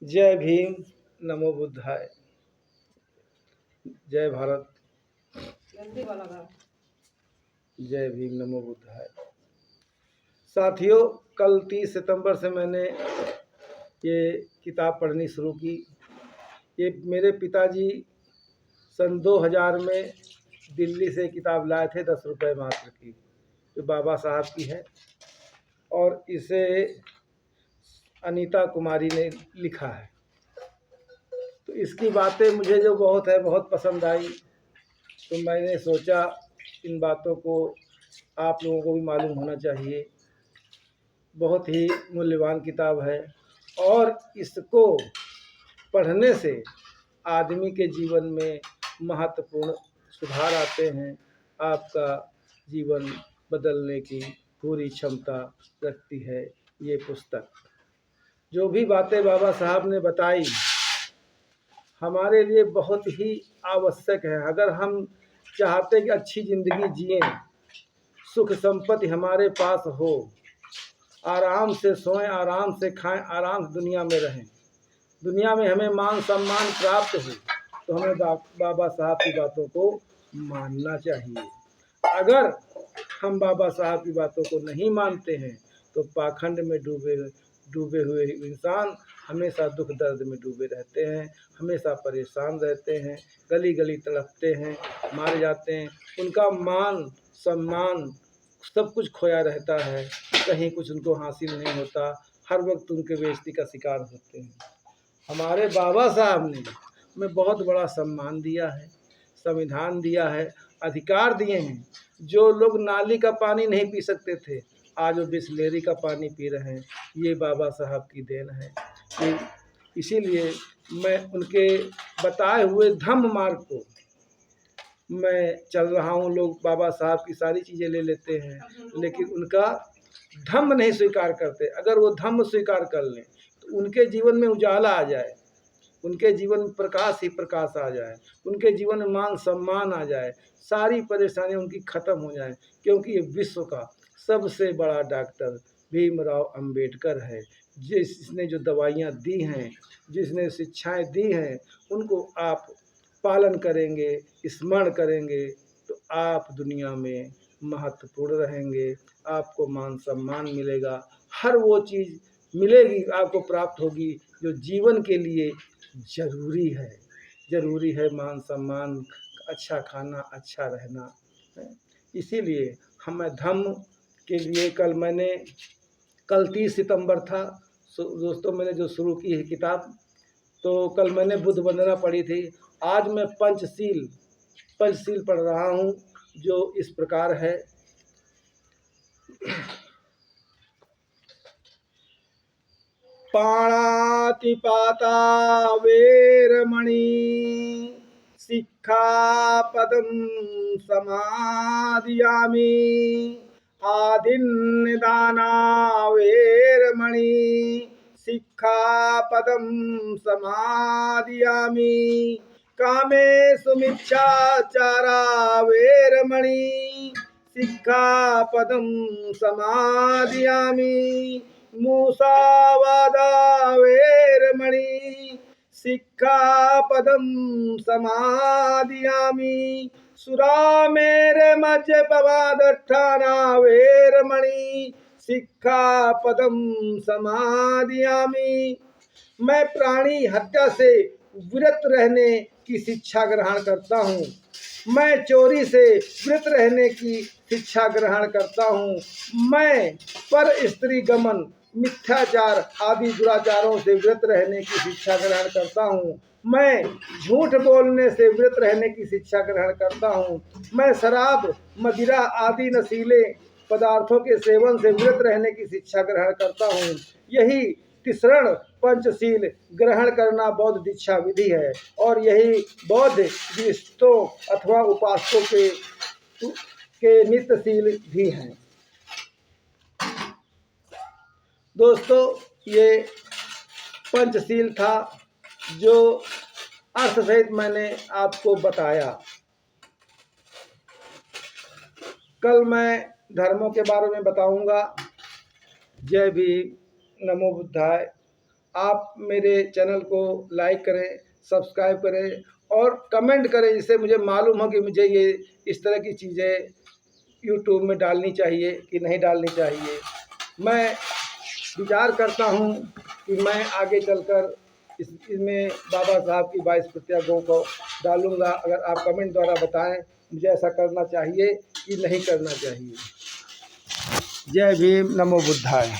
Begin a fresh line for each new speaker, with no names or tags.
जय भीम, नमो बुद्धाय। जय भारत, जय भीम, नमो बुद्धाय। साथियों, कल 30 सितंबर से मैंने ये किताब पढ़नी शुरू की। ये मेरे पिताजी सन 2000 में दिल्ली से किताब लाए थे, 10 रुपये मात्र की, जो बाबा साहब की है, और इसे अनीता कुमारी ने लिखा है। तो इसकी बातें मुझे जो बहुत पसंद आई, तो मैंने सोचा इन बातों को आप लोगों को भी मालूम होना चाहिए। बहुत ही मूल्यवान किताब है और इसको पढ़ने से आदमी के जीवन में महत्वपूर्ण सुधार आते हैं। आपका जीवन बदलने की पूरी क्षमता रखती है ये पुस्तक। जो भी बातें बाबा साहब ने बताई हमारे लिए बहुत ही आवश्यक है। अगर हम चाहते कि अच्छी ज़िंदगी जिएं, सुख संपत्ति हमारे पास हो, आराम से सोएं, आराम से खाएं, आराम से दुनिया में रहें, दुनिया में हमें मान सम्मान प्राप्त हो, तो हमें बाबा साहब की बातों को मानना चाहिए। अगर हम बाबा साहब की बातों को नहीं मानते हैं तो पाखंड में डूबे हुए इंसान हमेशा दुख दर्द में डूबे रहते हैं, हमेशा परेशान रहते हैं, गली गली तड़पते हैं, मारे जाते हैं, उनका मान सम्मान सब कुछ खोया रहता है, कहीं कुछ उनको हासिल नहीं होता, हर वक्त उनके बेइज्जती का शिकार होते हैं। हमारे बाबा साहब ने हमें बहुत बड़ा सम्मान दिया है, संविधान दिया है, अधिकार दिए हैं। जो लोग नाली का पानी नहीं पी सकते थे, आज वो बिसलेरी का पानी पी रहे हैं, ये बाबा साहब की देन है। इसीलिए मैं उनके बताए हुए धम्म मार्ग को मैं चल रहा हूँ। लोग बाबा साहब की सारी चीज़ें ले लेते हैं, लेकिन उनका धम्म नहीं स्वीकार करते। अगर वो धम्म स्वीकार कर लें तो उनके जीवन में उजाला आ जाए, उनके जीवन में प्रकाश ही प्रकाश आ जाए, उनके जीवन में मान सम्मान आ जाए, सारी परेशानियाँ उनकी ख़त्म हो जाएं। क्योंकि ये विश्व का सबसे बड़ा डॉक्टर भीमराव अंबेडकर है। जिसने जो दवाइयाँ दी हैं, जिसने शिक्षाएं दी हैं, उनको आप पालन करेंगे, स्मरण करेंगे, तो आप दुनिया में महत्वपूर्ण रहेंगे, आपको मान सम्मान मिलेगा, हर वो चीज़ मिलेगी, आपको प्राप्त होगी जो जीवन के लिए ज़रूरी है। ज़रूरी है मान सम्मान, अच्छा खाना, अच्छा रहना है। इसीलिए हमें धम्म के लिए कल 30 सितंबर था दोस्तों, मैंने जो शुरू की है किताब, तो कल मैंने बुद्ध वंदना पढ़ी थी। आज मैं पंचशील पढ़ रहा हूँ, जो इस प्रकार है। पाणातिपाता वेरमणि सिक्खापदं समादियामि। आदिन्नदाना वेरमणि सिक्खापदं समादियामि। कामेषु मिच्छाचारा वेरमणि सिक्खापदं समादियामि। मूसावादा वेरमणि सिक्खापदं समादियामि। सुरामेरमज्जपमादट्ठाना वेरमणि सिक्खापदं समादियामि। मैं प्राणी हत्या से विरत रहने की शिक्षा ग्रहण करता हूँ। मैं चोरी से विरत रहने की शिक्षा ग्रहण करता हूँ। मैं पर स्त्री गमन, मिथ्याचार आदि दुराचारों से विरत रहने की शिक्षा ग्रहण करता हूँ। मैं झूठ बोलने से विरत रहने की शिक्षा ग्रहण करता हूँ। मैं शराब, मदिरा आदि नशीले पदार्थों के सेवन से विरत रहने की शिक्षा ग्रहण करता हूँ। यही तिसरण पंचशील ग्रहण करना बौद्ध दीक्षा विधि है, और यही बौद्ध गृहस्थों अथवा उपासकों के नित्यशील भी हैं। दोस्तों, ये पंचशील था जो अर्थ सहित मैंने आपको बताया। कल मैं धर्मों के बारे में बताऊंगा। जय भीम, नमो बुद्धाय। आप मेरे चैनल को लाइक करें, सब्सक्राइब करें और कमेंट करें, जिससे मुझे मालूम हो कि मुझे ये इस तरह की चीज़ें यूट्यूब में डालनी चाहिए कि नहीं डालनी चाहिए। मैं विचार करता हूँ कि मैं आगे चलकर इसमें बाबा साहब की 22 प्रतिज्ञाओं को डालूँगा। अगर आप कमेंट द्वारा बताएं मुझे ऐसा करना चाहिए कि नहीं करना चाहिए। जय भीम, नमो बुद्धाय।